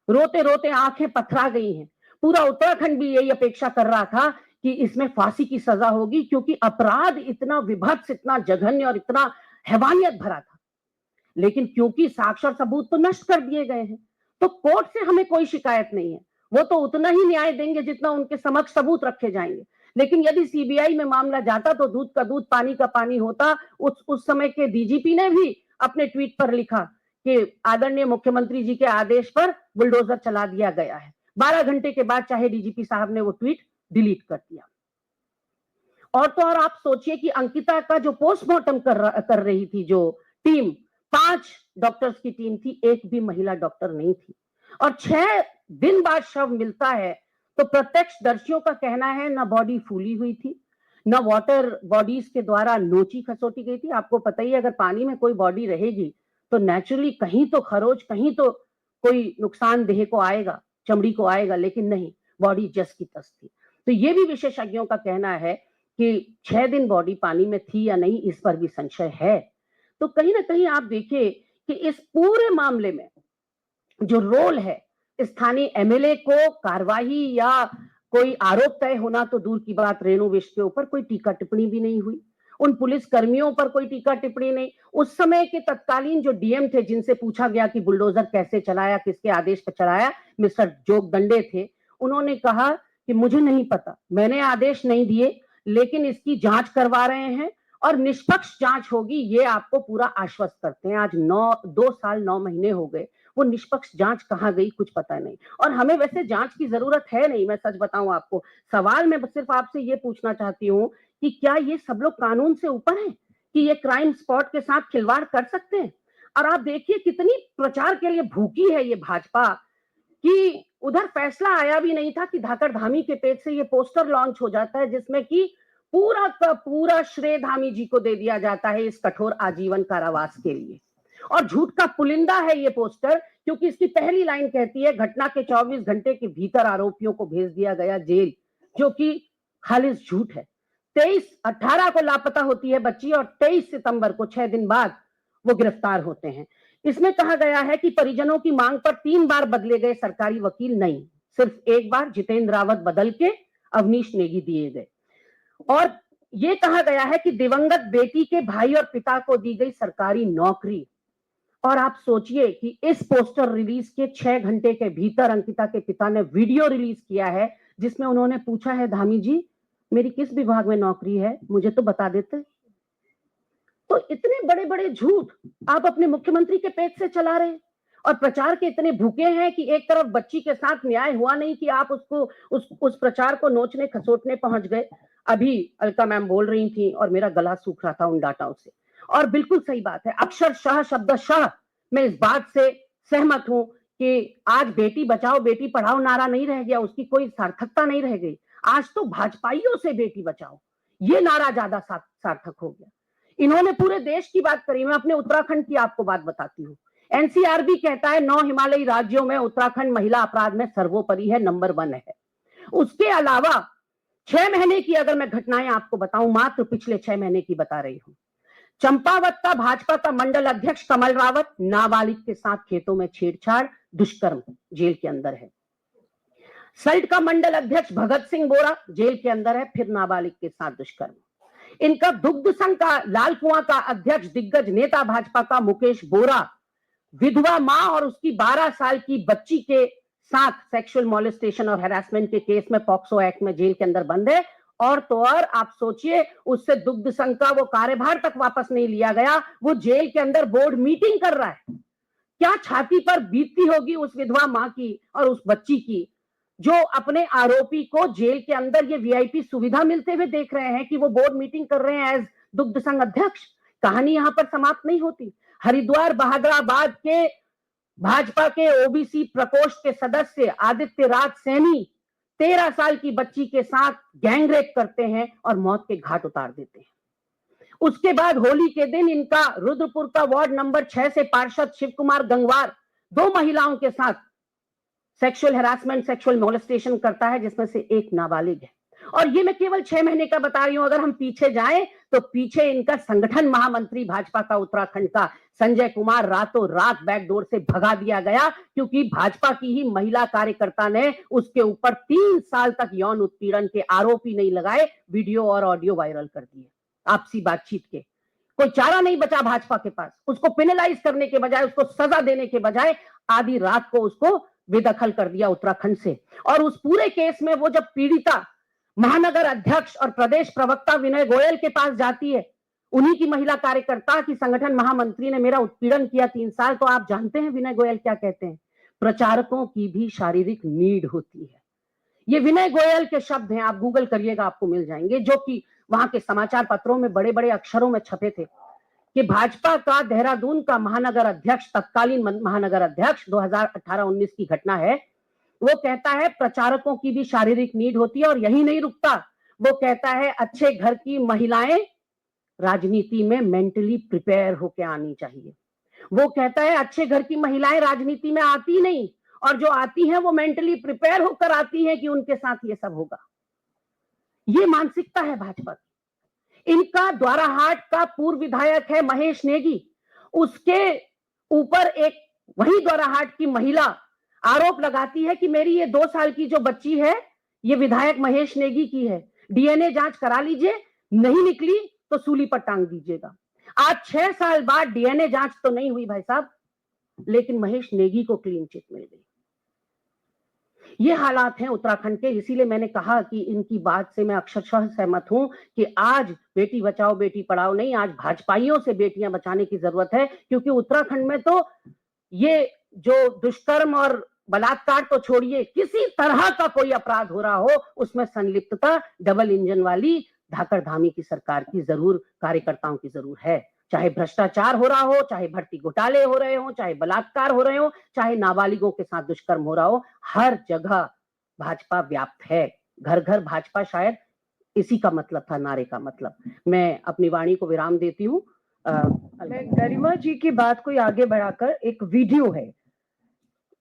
रोते रोते आंखें पथरा गई हैं। पूरा उत्तराखंड भी यही अपेक्षा कर रहा था कि इसमें फांसी की सजा होगी, क्योंकि अपराध इतना विभत्स, इतना जघन्य और इतना हैवानियत भरा था। लेकिन क्योंकि साक्ष्य सबूत तो नष्ट कर दिए गए हैं, तो कोर्ट से हमें कोई शिकायत नहीं है। वो तो उतना ही न्याय देंगे जितना उनके समक्ष सबूत रखे जाएंगे। लेकिन यदि सीबीआई में मामला जाता तो दूध का दूध पानी का पानी होता। उस समय के डीजीपी ने भी अपने ट्वीट पर लिखा कि आदरणीय मुख्यमंत्री जी के आदेश पर बुलडोजर चला दिया गया है। 12 घंटे के बाद चाहे डीजीपी साहब ने वो ट्वीट डिलीट कर दिया। और तो और आप सोचिए कि अंकिता का जो पोस्टमार्टम कर रही थी जो टीम, 5 डॉक्टर्स की टीम थी, एक भी महिला डॉक्टर नहीं थी। और 6 दिन बाद शव मिलता है तो प्रत्यक्षदर्शियों का कहना है ना बॉडी फूली हुई थी, ना वाटर बॉडीज के द्वारा नोची खसोटी गई थी। आपको पता ही है अगर पानी में कोई बॉडी रहेगी तो नेचुरली कहीं तो खरोच, कहीं तो कोई नुकसान देह को आएगा, चमड़ी को आएगा, लेकिन नहीं, बॉडी जस की तस थी। तो ये भी विशेषज्ञों का कहना है कि 6 दिन बॉडी पानी में थी या नहीं, इस पर भी संशय है। तो कहीं ना कहीं आप देखिए कि इस पूरे मामले में जो रोल है स्थानीय एमएलए को, कार्यवाही या कोई आरोप तय होना तो दूर की बात, रेणु विष्ट के ऊपर कोई टीका टिप्पणी भी नहीं हुई, उन पुलिस कर्मियों पर कोई टीका टिप्पणी नहीं। उस समय के तत्कालीन जो डीएम थे जिनसे पूछा गया कि बुलडोजर कैसे चलाया, किसके आदेश पर चलाया, मिस्टर जोगदंडे थे, उन्होंने कहा कि मुझे नहीं पता, मैंने आदेश नहीं दिए, लेकिन इसकी जांच करवा रहे हैं और निष्पक्ष जांच होगी, ये आपको पूरा आश्वस्त करते हैं। आज 2 साल 9 महीने हो गए, वो निष्पक्ष जांच कहां गई कुछ पता नहीं। और हमें वैसे जांच की जरूरत है नहीं, मैं सच बताऊं आपको। सवाल मैं सिर्फ आपसे ये पूछना चाहती हूं कि क्या ये सब लोग कानून से ऊपर हैं कि ये क्राइम स्पॉट के साथ खिलवाड़ कर सकते हैं? और आप देखिए कितनी प्रचार के लिए भूखी है ये भाजपा, कि उधर फैसला आया भी नहीं था कि धाकड़ धामी के पेज से ये पोस्टर लॉन्च हो जाता है जिसमें कि पूरा का पूरा श्रेय धामी जी को दे दिया जाता है इस कठोर आजीवन कारावास के लिए। और झूठ का पुलिंदा है ये पोस्टर, क्योंकि इसकी पहली लाइन कहती है घटना के 24 घंटे के भीतर आरोपियों को भेज दिया गया जेल, जो कि खालिस झूठ है। 18 को लापता होती है बच्ची और 23 सितंबर को 6 दिन बाद वो गिरफ्तार होते हैं। इसमें कहा गया है कि परिजनों की मांग पर 3 बार बदले गए सरकारी वकील, नहीं, सिर्फ एक बार जितेंद्र रावत बदल के अवनीश नेगी दिए गए। और यह कहा गया है कि दिवंगत बेटी के भाई और पिता को दी गई सरकारी नौकरी। और आप सोचिए कि इस पोस्टर रिलीज के 6 घंटे के भीतर अंकिता के पिता ने वीडियो रिलीज किया है जिसमें उन्होंने पूछा है, धामी जी मेरी किस विभाग में नौकरी है, मुझे तो बता देते। तो इतने बड़े बड़े झूठ आप अपने मुख्यमंत्री के पेज से चला रहे हैं और प्रचार के इतने भूखे हैं कि एक तरफ बच्ची के साथ न्याय हुआ नहीं कि आप उसको उस प्रचार को नोचने खसोटने पहुंच गए। अभी अलका मैम बोल रही थी और मेरा गला सूख रहा था उन डाटाओं से, और बिल्कुल सही बात है, अक्षरशः शब्दशः मैं इस बात से सहमत हूं कि आज बेटी बचाओ बेटी पढ़ाओ नारा नहीं रह गया, उसकी कोई सार्थकता नहीं रह गई। आज तो भाजपाइयों से बेटी बचाओ ये नारा ज्यादा सार्थक हो गया। इन्होंने पूरे देश की बात करी, मैं अपने उत्तराखंड की आपको बात बताती हूँ। एनसीआरबी कहता है 9 हिमालयी राज्यों में उत्तराखंड महिला अपराध में सर्वोपरि है, नंबर 1 है। उसके अलावा 6 महीने की अगर मैं घटनाएं आपको बताऊं, मात्र पिछले 6 महीने की बता रही हूं। चंपावत का भाजपा का मंडल अध्यक्ष कमल रावत नाबालिग के साथ खेतों में छेड़छाड़ दुष्कर्म, जेल के अंदर है। सल्ट का मंडल अध्यक्ष भगत सिंह बोरा जेल के अंदर है, फिर नाबालिग के साथ दुष्कर्म। इनका दुग्ध संघ का लाल कुआं का अध्यक्ष दिग्गज नेता भाजपा का मुकेश बोरा विधवा मां और उसकी 12 साल की बच्ची के साथ सेक्सुअल मॉलेस्टेशन और हैरेसमेंट के केस में पॉक्सो एक्ट में जेल के अंदर बंद है। और तो और आप सोचिए उससे दुग्ध संघ का वो कार्यभार तक वापस नहीं लिया गया, वो जेल के अंदर बोर्ड मीटिंग कर रहा है। क्या छाती पर बीतती होगी उस विधवा मां की और उस बच्ची की, जो अपने आरोपी को जेल के अंदर ये वीआईपी सुविधा मिलते हुए देख रहे हैं कि वो बोर्ड मीटिंग कर रहे हैं एज दुग्ध संघ अध्यक्ष। कहानी यहां पर समाप्त नहीं होती। हरिद्वार बहादुराबाद के भाजपा के ओबीसी प्रकोष्ठ के सदस्य आदित्य राज सैनी 13 साल की बच्ची के साथ गैंगरेप करते हैं और मौत के घाट उतार देते हैं। उसके बाद होली के दिन इनका रुद्रपुर का वार्ड नंबर 6 से पार्षद शिव कुमार गंगवार 2 महिलाओं के साथ सेक्सुअल हैरासमेंट, सेक्सुअल मोलेस्टेशन करता है, जिसमें से एक नाबालिग है। और ये मैं केवल 6 महीने का बता रही हूं। अगर हम पीछे जाएं तो पीछे इनका संगठन महामंत्री भाजपा का उत्तराखंड का संजय कुमार रातों रात बैकडोर से भगा दिया गया, क्योंकि भाजपा की ही महिला कार्यकर्ता ने उसके ऊपर 3 साल तक यौन उत्पीड़न के आरोप ही नहीं लगाए, वीडियो और ऑडियो वायरल कर दिए। आपसी बातचीत के कोई चारा नहीं बचा भाजपा के पास। उसको पेनलाइज करने के बजाय, उसको सजा देने के बजाय आधी रात को उसको बेदखल कर दिया उत्तराखंड से। और उस पूरे केस में वो जब पीड़िता महानगर अध्यक्ष और प्रदेश प्रवक्ता विनय गोयल के पास जाती है, उन्हीं की महिला कार्यकर्ता की संगठन महामंत्री ने मेरा उत्पीड़न किया 3 साल, तो आप जानते हैं विनय गोयल क्या कहते हैं? प्रचारकों की भी शारीरिक नीड होती है। ये विनय गोयल के शब्द हैं, आप गूगल करिएगा आपको मिल जाएंगे, जो कि वहां के समाचार पत्रों में बड़े बड़े अक्षरों में छपे थे कि भाजपा का देहरादून का महानगर अध्यक्ष, तत्कालीन महानगर अध्यक्ष, 2018-19 की घटना है, वो कहता है प्रचारकों की भी शारीरिक नीड होती है और यही नहीं रुकता, वो कहता है अच्छे घर की महिलाएं राजनीति में मेंटली प्रिपेयर होकर आनी चाहिए। वो कहता है अच्छे घर की महिलाएं राजनीति में आती नहीं, और जो आती हैं वो मेंटली प्रिपेयर होकर आती हैं कि उनके साथ ये सब होगा। ये मानसिकता है भाजपा की। इनका द्वाराहाट का पूर्व विधायक है महेश नेगी, उसके ऊपर एक वही द्वाराहाट की महिला आरोप लगाती है कि मेरी ये 2 साल की जो बच्ची है ये विधायक महेश नेगी की है, डीएनए जांच करा लीजिए, नहीं निकली तो सूली पर टांग दीजिएगा। आज 6 साल बाद डीएनए जांच तो नहीं हुई भाई साहब, लेकिन महेश नेगी को क्लीन चिट मिल गई। ये हालात हैं उत्तराखंड के, इसीलिए मैंने कहा कि इनकी बात से मैं अक्षरशः सहमत हूं कि आज बेटी बचाओ बेटी पढ़ाओ नहीं, आज भाजपाइयों से बेटियां बचाने की जरूरत है, क्योंकि उत्तराखंड में तो ये जो दुष्कर्म और बलात्कार तो छोड़िए, किसी तरह का कोई अपराध हो रहा हो उसमें संलिप्तता डबल इंजन वाली धाकड़ धामी की सरकार की जरूर, कार्यकर्ताओं की जरूर है। चाहे भ्रष्टाचार हो रहा हो, चाहे भर्ती घोटाले हो रहे हो, चाहे बलात्कार हो रहे हो, चाहे नाबालिगों के साथ दुष्कर्म हो रहा हो, हर जगह भाजपा व्याप्त है। घर घर भाजपा, शायद इसी का मतलब था नारे का मतलब। मैं अपनी वाणी को विराम देती हूँ। मैं गरिमा जी की बात को आगे बढ़ाकर, एक वीडियो है,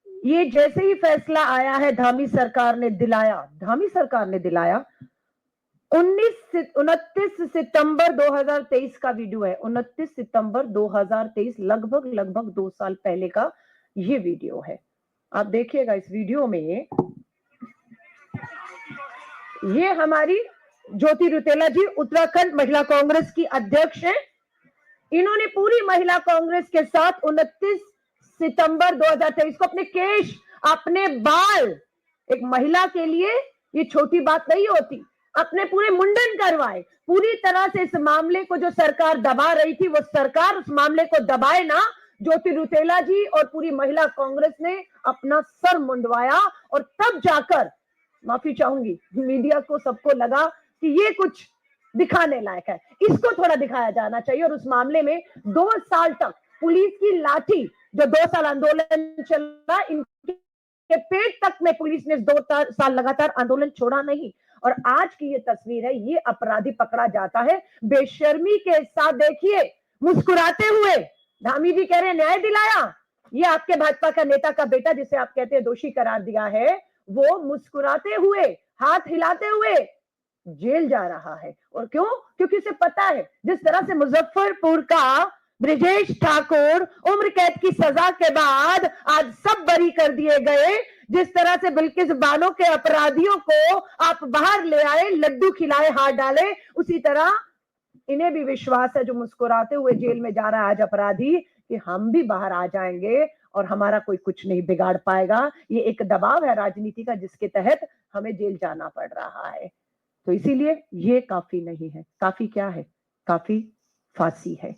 ये जैसे ही फैसला आया है धामी सरकार ने दिलाया 29 सितंबर 2023 का वीडियो है, 29 सितंबर 2023, लगभग 2 साल पहले का ये वीडियो है। आप देखिएगा इस वीडियो में, ये हमारी ज्योति रुतेला जी उत्तराखंड महिला कांग्रेस की अध्यक्ष हैं। इन्होंने पूरी महिला कांग्रेस के साथ 29 सितंबर 2023 को अपने केश, अपने बाल, एक महिला के लिए ये छोटी बात नहीं होती, अपने पूरे मुंडन करवाए। पूरी तरह से इस मामले को जो सरकार दबा रही थी, वो सरकार उस मामले को दबाए ना, ज्योति रुतेला जी और पूरी महिला कांग्रेस ने अपना सर मुंडवाया, और तब जाकर, माफी चाहूंगी मीडिया को, सबको लगा कि ये कुछ दिखाने लायक है, इसको थोड़ा दिखाया जाना चाहिए। और उस मामले में 2 साल तक पुलिस की लाठी, जो 2 साल आंदोलन चला, इनके पेट तक में पुलिस ने 2 साल लगातार आंदोलन छोड़ा नहीं। और आज की ये तस्वीर है, ये अपराधी पकड़ा जाता है बेशर्मी के साथ। देखिए, मुस्कुराते हुए धामी जी कह रहे हैं न्याय दिलाया। ये आपके भाजपा का नेता का बेटा, जिसे आप कहते हैं दोषी करार दिया है, वो मुस्कुराते हुए, हाथ हिलाते हुए जेल जा रहा है। और क्यों? क्योंकि उसे पता है, जिस तरह से मुजफ्फरपुर का ब्रिजेश ठाकुर उम्र कैद की सजा के बाद आज सब बरी कर दिए गए, जिस तरह से बिल्किस बानो के अपराधियों को आप बाहर ले आए, लड्डू खिलाए, हाथ डाले, उसी तरह इन्हें भी विश्वास है, जो मुस्कुराते हुए जेल में जा रहा है आज अपराधी, कि हम भी बाहर आ जाएंगे और हमारा कोई कुछ नहीं बिगाड़ पाएगा। ये एक दबाव है राजनीति का, जिसके तहत हमें जेल जाना पड़ रहा है। तो इसीलिए ये काफी नहीं है। काफी क्या है? काफी फांसी है।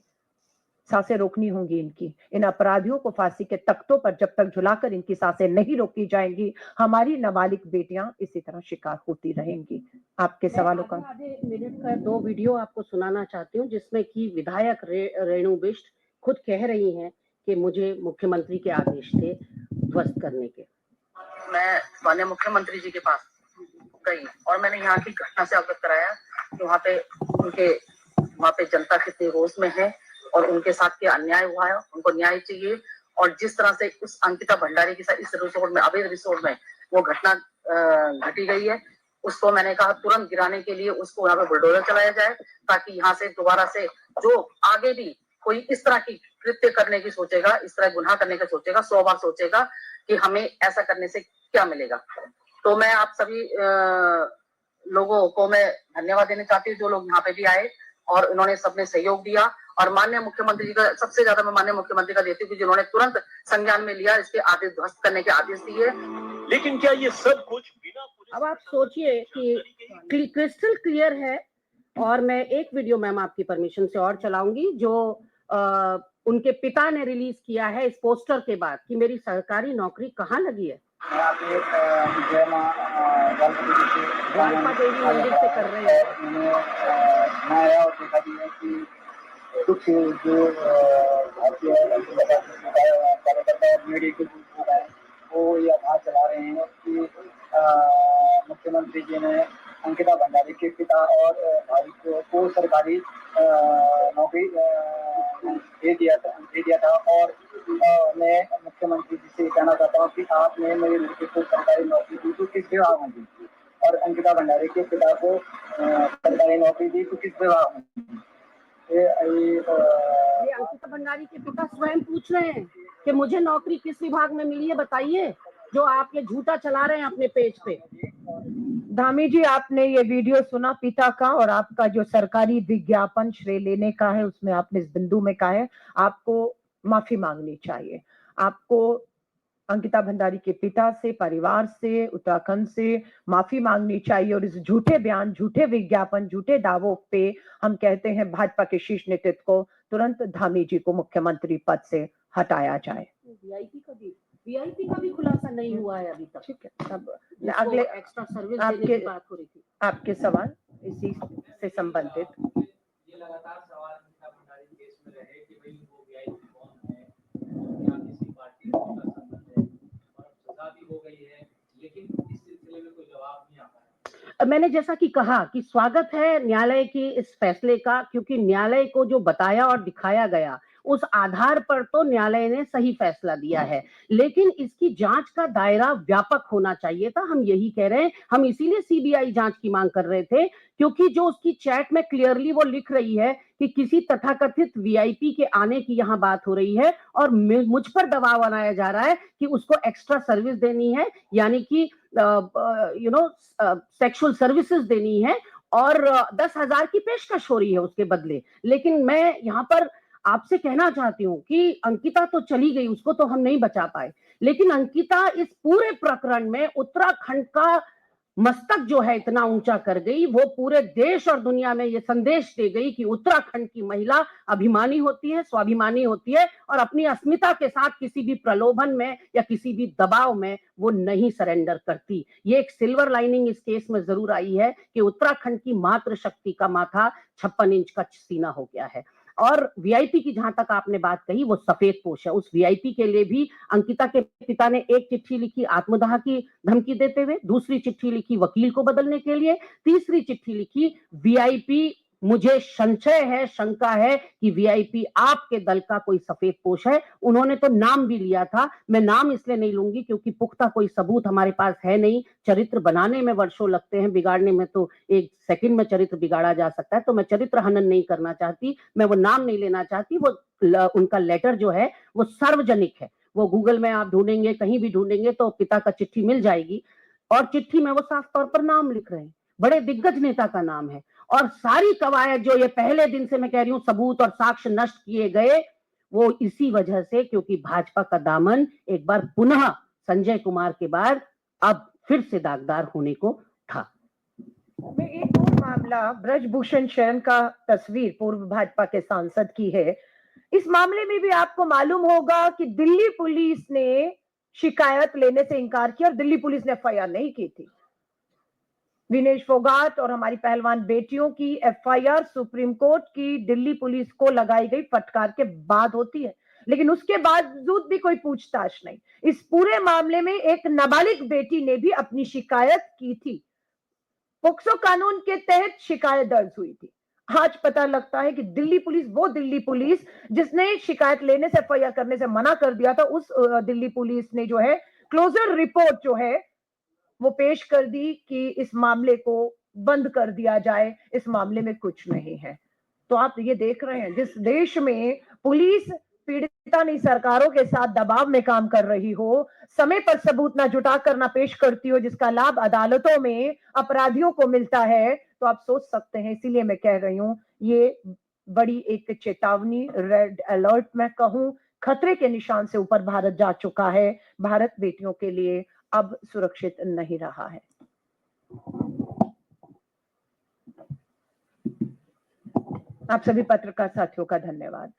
सांसें रोकनी होंगी इनकी। इन अपराधियों को फांसी के तख्तों पर जब तक झुलाकर इनकी सांसें नहीं रोकी जाएंगी, हमारी नाबालिग बेटियां इसी तरह शिकार होती रहेंगी। आपके सवालों का आधे मिनट का 2 वीडियो आपको सुनाना चाहती हूँ, जिसमें कि विधायक रेणु बिष्ट खुद कह रही हैं कि मुझे मुख्यमंत्री के आदेश थे ध्वस्त करने के। मैं माननीय मुख्यमंत्री जी के पास गई और मैंने यहाँ की घटना से अवगत कराया कि वहाँ पे जनता कितनी रोष में है और उनके साथ क्या अन्याय हुआ है, उनको न्याय चाहिए। और जिस तरह से उस अंकिता भंडारी के साथ इस रिसोर्ट में, अवैध रिसोर्ट में वो घटना घटी गई है, उसको मैंने कहा तुरंत गिराने के लिए उसको यहाँ पे बुलडोजर चलाया जाए, ताकि यहाँ से दोबारा से जो आगे भी कोई इस तरह की कृत्य करने की सोचेगा, इस तरह गुनाह करने का सोचेगा, 100 बार सोचेगा कि हमें ऐसा करने से क्या मिलेगा। तो मैं आप सभी लोगों को मैं धन्यवाद देना चाहती हूँ, जो लोग यहाँ पे भी आए और उन्होंने सबने सहयोग दिया। और माननीय मुख्यमंत्री जी का सबसे ज्यादा मैं माननीय मुख्यमंत्री का देती हूँ, जिन्होंने तुरंत संज्ञान में लिया, इसके आदेश ध्वस्त करने के आदेश दिए। लेकिन क्या ये सब कुछ बिना? अब आप सोचिए कि क्रिस्टल क्लियर है। और मैं एक वीडियो मैम आपकी परमिशन से और चलाऊंगी, जो उनके पिता ने रिलीज किया है इस पोस्टर के बाद कि मेरी सरकारी नौकरी कहाँ लगी है। जयमा देवी मंदिर से कर रहे हैं। कुछ जो भारतीय कार्यकर्ता मीडिया के ग्रुप हैं वो ये आभार चला रहे हैं कि मुख्यमंत्री जी ने अंकिता भंडारी के पिता और भाई को सरकारी नौकरी दे दिया था और मैं मुख्यमंत्री जी से कहना चाहता हूँ कि आपने मेरे लड़के को सरकारी नौकरी दी तो किस विभाग में दी, और अंकिता भंडारी के पिता को सरकारी नौकरी दी तो किस विभाग में दी। ये अंकिता भंडारी के पिता स्वयं पूछ रहे हैं कि मुझे नौकरी किस विभाग में मिली है, बताइए, जो आप ये झूठा चला रहे हैं अपने पेज पे। धामी जी, आपने ये वीडियो सुना पिता का, और आपका जो सरकारी विज्ञापन श्रेय लेने का है उसमें आपने इस बिंदु में कहा है आपको माफी मांगनी चाहिए। आपको अंकिता भंडारी के पिता से, परिवार से, उत्तराखंड से माफी मांगनी चाहिए, और इस झूठे बयान, झूठे विज्ञापन, झूठे दावों पे हम कहते हैं भाजपा के शीर्ष नेतृत्व को तुरंत धामी जी को मुख्यमंत्री पद से हटाया जाए। वीआईपी का भी खुलासा नहीं हुआ है अभी तक। ठीक है, अब अगले एक्स्ट्रा सर्विस देने की बात हो रही थी। आपके सवाल इसी से संबंधित। ये लगातार सवाल अंकिता भंडारी केस में रहे कि भाई वो वीआईपी कौन है, क्या किसी पार्टी का संबंध है, और अब सजा भी हो गई है, लेकिन इस सिलसिले में कोई जवाब नहीं आता है। मैंने जैसा कि कहा कि स्वागत है न्यायालय की इस फैसले का, क्योंकि न्यायालय को जो बताया और दिखाया गया उस आधार पर तो न्यायालय ने सही फैसला दिया है, लेकिन इसकी जांच का दायरा व्यापक होना चाहिए था। हम यही कह रहे हैं, हम इसीलिए सीबीआई जांच की मांग कर रहे थे, क्योंकि जो उसकी चैट में क्लियरली वो लिख रही है कि किसी तथाकथित वीआईपी के आने की यहाँ बात हो रही है और मुझ पर दबाव बनाया जा रहा है कि उसको एक्स्ट्रा सर्विस देनी है, यानी कि सेक्सुअल सर्विसेज देनी है, और 10,000 की पेशकश हो रही है उसके बदले। लेकिन मैं यहाँ पर आपसे कहना चाहती हूँ कि अंकिता तो चली गई, उसको तो हम नहीं बचा पाए, लेकिन अंकिता इस पूरे प्रकरण में उत्तराखंड का मस्तक जो है इतना ऊंचा कर गई, वो पूरे देश और दुनिया में ये संदेश दे गई कि उत्तराखंड की महिला अभिमानी होती है, स्वाभिमानी होती है, और अपनी अस्मिता के साथ किसी भी प्रलोभन में या किसी भी दबाव में वो नहीं सरेंडर करती। ये एक सिल्वर लाइनिंग इस केस में जरूर आई है कि उत्तराखंड की मातृशक्ति का माथा 56 इंच का सीना हो गया है। और वीआईपी की जहां तक आपने बात कही, वो सफेद पोश है। उस वीआईपी के लिए भी अंकिता के पिता ने एक चिट्ठी लिखी आत्मदाह की धमकी देते हुए, दूसरी चिट्ठी लिखी वकील को बदलने के लिए, तीसरी चिट्ठी लिखी वीआईपी मुझे संशय है, शंका है कि वीआईपी आपके दल का कोई सफेद पोश है। उन्होंने तो नाम भी लिया था, मैं नाम इसलिए नहीं लूंगी क्योंकि पुख्ता कोई सबूत हमारे पास है नहीं। चरित्र बनाने में वर्षों लगते हैं, बिगाड़ने में तो एक सेकंड में चरित्र बिगाड़ा जा सकता है। तो मैं चरित्र हनन नहीं करना चाहती, मैं वो नाम नहीं लेना चाहती। वो उनका लेटर जो है वो सार्वजनिक है, वो गूगल में आप ढूंढेंगे, कहीं भी ढूंढेंगे तो पिता का चिट्ठी मिल जाएगी, और चिट्ठी में वो साफ तौर पर नाम लिख रहे हैं, बड़े दिग्गज नेता का नाम है। और सारी कवायद जो ये पहले दिन से मैं कह रही हूं सबूत और साक्ष्य नष्ट किए गए, वो इसी वजह से, क्योंकि भाजपा का दामन एक बार पुनः संजय कुमार के बाद अब फिर से दागदार होने को था। मैं एक और मामला ब्रजभूषण शरण का तस्वीर पूर्व भाजपा के सांसद की है। इस मामले में भी आपको मालूम होगा कि दिल्ली पुलिस ने शिकायत लेने से इनकार किया और दिल्ली पुलिस ने एफआईआर नहीं की थी। विनेश फोगाट और हमारी पहलवान बेटियों की एफआईआर सुप्रीम कोर्ट की दिल्ली पुलिस को लगाई गई फटकार के बाद होती है, लेकिन उसके बावजूद भी कोई पूछताछ नहीं। इस पूरे मामले में एक नाबालिग बेटी ने भी अपनी शिकायत की थी, पोक्सो कानून के तहत शिकायत दर्ज हुई थी। आज पता लगता है कि दिल्ली पुलिस, वो दिल्ली पुलिस जिसने शिकायत लेने से, एफआईआर करने से मना कर दिया था, उस दिल्ली पुलिस ने जो है क्लोजर रिपोर्ट जो है वो पेश कर दी कि इस मामले को बंद कर दिया जाए, इस मामले में कुछ नहीं है। तो आप ये देख रहे हैं, जिस देश में पुलिस पीड़िता नहीं सरकारों के साथ दबाव में काम कर रही हो, समय पर सबूत ना जुटा कर ना पेश करती हो, जिसका लाभ अदालतों में अपराधियों को मिलता है, तो आप सोच सकते हैं। इसीलिए मैं कह रही हूं, ये बड़ी एक चेतावनी, रेड अलर्ट मैं कहूं, खतरे के निशान से ऊपर भारत जा चुका है। भारत बेटियों के लिए अब सुरक्षित नहीं रहा है। आप सभी पत्रकार साथियों का धन्यवाद।